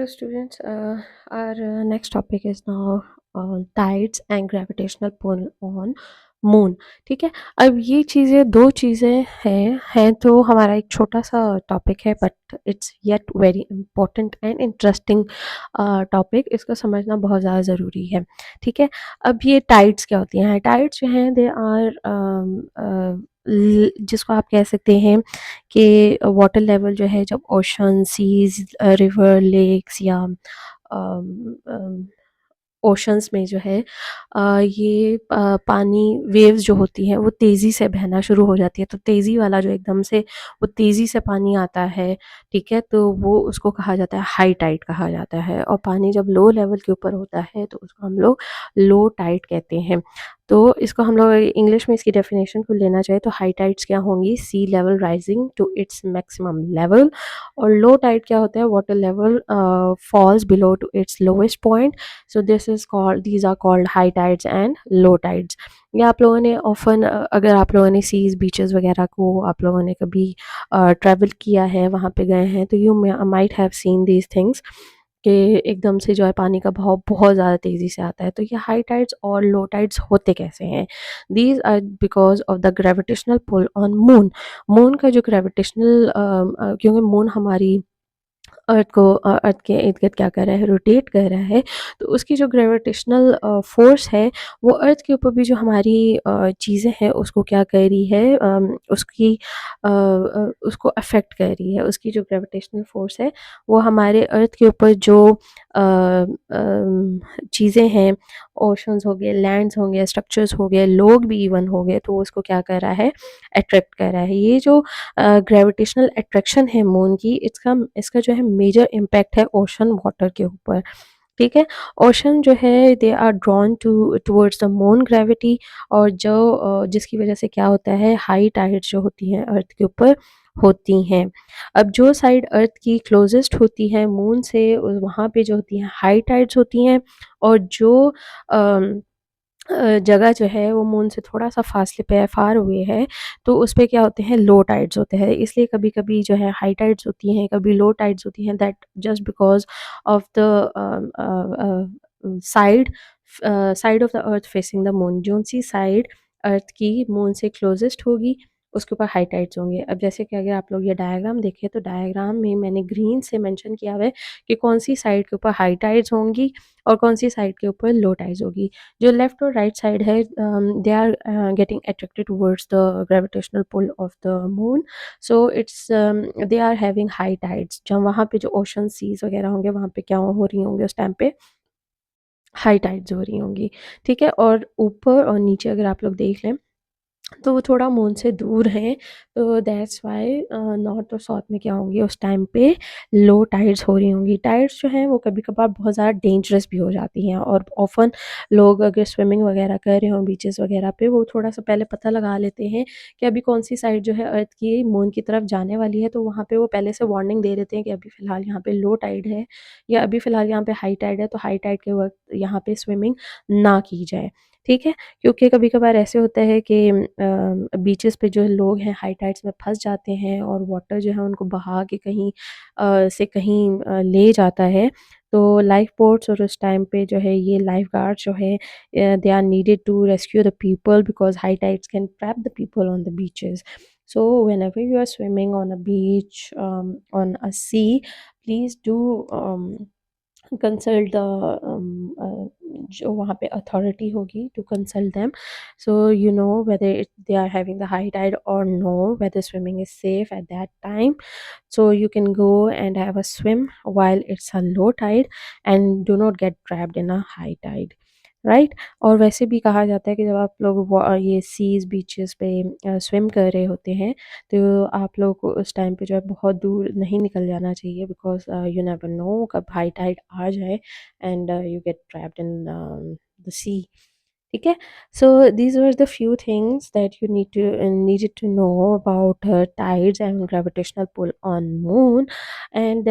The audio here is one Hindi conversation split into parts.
students, our next topic is now tides and gravitational pull on moon. ठीक है. अब ये चीज़ें दो चीज़ें हैं तो हमारा एक छोटा सा टॉपिक है, but it's yet very important and interesting topic. इसको समझना बहुत ज़्यादा ज़रूरी है. ठीक है. अब ये टाइड्स क्या होती हैं? टाइड्स जो हैं दे आर जिसको आप कह सकते हैं कि वाटर लेवल जो है जब ओशन, सीज़, रिवर, लेक्स या अम, अम, ओशंस में जो है ये पानी वेव्स जो होती हैं वो तेज़ी से बहना शुरू हो जाती है. तो तेज़ी वाला जो एकदम से वो तेज़ी से पानी आता है, ठीक है, तो वो उसको कहा जाता है हाई टाइड कहा जाता है. और पानी जब लो लेवल के ऊपर होता है तो उसको हम लोग लो टाइड कहते हैं. तो इसको हम लोग इंग्लिश में इसकी डेफिनेशन को लेना चाहे तो हाई टाइड्स क्या होंगी? Sea level rising to its maximum level. और लो टाइड क्या होता है? Water level falls below to its lowest point. So these are called high tides and low tides. ये आप लोगों ने ऑफन अगर आप लोगों ने सीज बीचेस वगैरह को आप लोगों ने कभी ट्रैवल किया है, वहाँ पे गए हैं, तो you might have seen these things कि एकदम से जो है पानी का बहाव बहुत ज़्यादा तेज़ी से आता है. तो ये हाई टाइड्स और लो टाइड्स होते कैसे हैं? These are because of the gravitational pull on moon. Moon का जो ग्रेविटेशनल क्योंकि मून हमारी अर्थ के इर्द-गिर्द क्या कर रहा है? रोटेट कर रहा है. तो उसकी जो ग्रेविटेशनल फ़ोर्स है वो अर्थ के ऊपर भी जो हमारी चीज़ें हैं उसको क्या कर रही है? उसको अफ़ेक्ट कर रही है. उसकी जो ग्रेविटेशनल फ़ोर्स है वो हमारे अर्थ के ऊपर जो चीज़ें हैं, ओशंस हो गए, लैंड्स हो गए, स्ट्रक्चर्स हो गए, लोग भी इवन हो गए, तो उसको क्या कर रहा है? अट्रैक्ट कर रहा है. ये जो ग्रेविटेशनल अट्रैक्शन है मून की, इसका इसका जो है मेजर इम्पैक्ट है ओशन वाटर के ऊपर. ठीक है. ओशन जो है they are drawn towards the moon gravity. और जो जिसकी वजह से क्या होता है? हाई टाइड्स जो होती हैं अर्थ के ऊपर होती हैं. अब जो साइड अर्थ की क्लोजेस्ट होती है मून से वहाँ पे जो होती हैं हाई टाइड्स होती हैं. और जो अम जगह जो है वो मून से थोड़ा-सा फ़ासले पे है, फ़ार अवे है, तो उसपे क्या होते हैं? लो टाइड्स होते हैं. इसलिए कभी-कभी जो है हाई टाइड्स होती हैं, कभी लो टाइड्स होती हैं. That just because of the side side of the earth facing the moon. जोन-सी साइड अर्थ की मून से क्लोज़ेस्ट होगी, उसके ऊपर हाई टाइड्स होंगे. अब जैसे कि अगर आप लोग ये डायग्राम देखें तो डायग्राम में मैंने ग्रीन से मेंशन किया हुआ है कि कौन-सी साइड के ऊपर हाई टाइड्स होंगी और कौन-सी साइड के ऊपर लो टाइड्स होगी. जो लेफ्ट और राइट साइड है they are getting attracted towards the gravitational pull of the moon. So it's they are having high tides. जब वहाँ पे जो ओशन सीज वगैरह होंगे वहाँ पे क्या हो रही होंगी उस टाइम पे? हाई टाइड्स हो रही होंगी. ठीक है. और ऊपर और नीचे अगर आप लोग देख लें तो वो थोड़ा मून से दूर हैं. तो दैट्स व्हाई नॉर्थ और साउथ में क्या होंगी उस टाइम पे? लो टाइड्स हो रही होंगी. टाइड्स जो हैं वो कभी-कभार बहुत ज़्यादा डेंजरस भी हो जाती हैं. और ऑफ़न लोग अगर स्विमिंग वगैरह कर रहे हों बीचेस वगैरह पे, वो थोड़ा-सा पहले पता लगा लेते हैं कि अभी कौन-सी साइड जो है अर्थ की मून की तरफ जाने वाली है. तो वहाँ पे वो पहले से वार्निंग दे देते हैं कि अभी फ़िलहाल यहाँ पे लो टाइड है या अभी फ़िलहाल यहाँ पे हाई टाइड है, तो हाई टाइड के वक़्त यहाँ पे स्विमिंग ना की जाए. ठीक है. क्योंकि कभी-कभार ऐसे होता है कि बीचेस पे जो लोग हैं हाई टाइड्स में फँस जाते हैं और वाटर जो है उनको बहा के कहीं से कहीं ले जाता है. तो लाइफ बोट्स और उस टाइम पे जो है ये लाइफ गार्ड्स जो है they are needed to rescue the people because high tides can trap the people on the beaches. So whenever you are swimming on a beach, on a sea, please do consult the जो वहाँ पे अथॉरिटी होगी to consult them. So you know whether they are having the high tide और no, whether swimming is safe at that time. So you can go and have a swim while it's a low tide and do not get trapped in a high tide. Right. और वैसे भी कहा जाता है कि जब आप लोग ये सीज बीचेस पे स्विम कर रहे होते हैं तो आप लोगों को उस टाइम पे जो है बहुत दूर नहीं निकल जाना चाहिए बिकॉज यू नेवर नो कब हाई टाइड आ जाए and you get trapped in the sea. ठीक है. So these were the few things that you needed to know about tides and gravitational pull on moon. And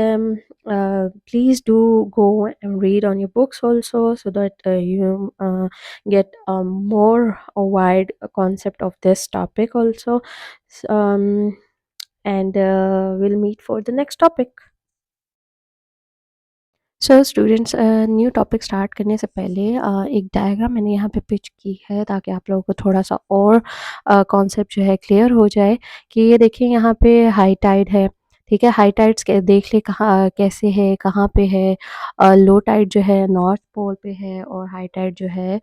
please do go and read on your books also so that you get a more wide concept of this topic also. um, and we'll meet for the next topic. So students, new topic start करने से पहले एक डायग्राम मैंने यहाँ पे पिच की है ताकि आप लोगों को थोड़ा-सा और कॉन्सेप्ट जो है क्लियर हो जाए कि ये देखिए यहाँ पे हाई टाइड है, ठीक है? हाई टाइड्स के देख लें कहाँ कैसे है, कहाँ पे है। लो टाइड जो है नॉर्थ पोल पे है और हाई टाइड जो है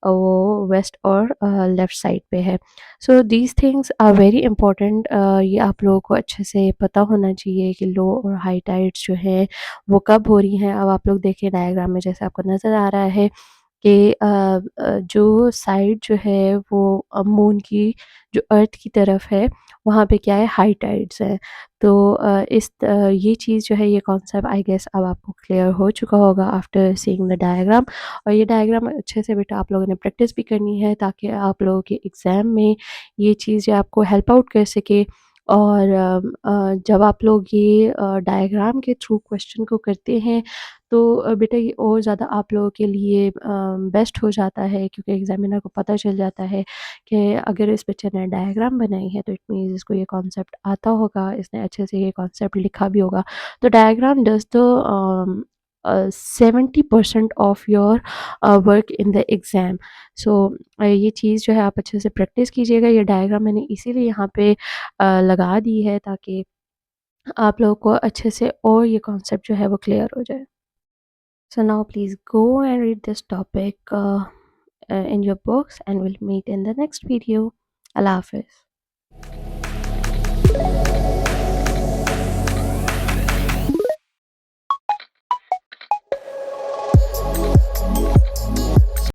वो वेस्ट और लेफ्ट साइड पे है। So these things are very important. ये आप लोगों को अच्छे से पता होना चाहिए कि लो और हाई टाइड्स जो है वो कब हो रही हैं। अब आप लोग देखिए डायग्राम में जैसे आपको नज़र आ रहा है कि जो साइड जो है वो मून की जो अर्थ की तरफ है, वहाँ पे क्या है हाई टाइड्स हैं। तो ये चीज़ जो है ये कॉन्सेप्ट आई गेस अब आपको क्लियर हो चुका होगा आफ्टर सीइंग द डायग्राम। और ये डायग्राम अच्छे से बेटा आप लोगों ने प्रैक्टिस भी करनी है ताकि आप लोगों के एग्ज़ाम में ये चीज़ें आपको हेल्प आउट कर सके। और जब आप लोग ये डायग्राम के थ्रू क्वेश्चन को करते हैं तो बेटा ये और ज़्यादा आप लोगों के लिए बेस्ट हो जाता है क्योंकि एग्ज़ामिनर को पता चल जाता है कि अगर इस बच्चे ने डायग्राम बनाई है तो इट मीन्स इसको ये कॉन्सेप्ट आता होगा, इसने अच्छे से ये कॉन्सेप्ट लिखा भी होगा। तो diagram does the 70% of your work in the exam. So ये चीज़ जो है आप अच्छे से प्रैक्टिस कीजिएगा। ये डायग्राम मैंने इसीलिए यहाँ पे लगा दी है ताकि आप लोगों को अच्छे से और ये कॉन्सेप्ट जो है वो क्लियर हो जाए। So now please go and read this topic in your books and we'll meet in the next video. Allah Hafiz.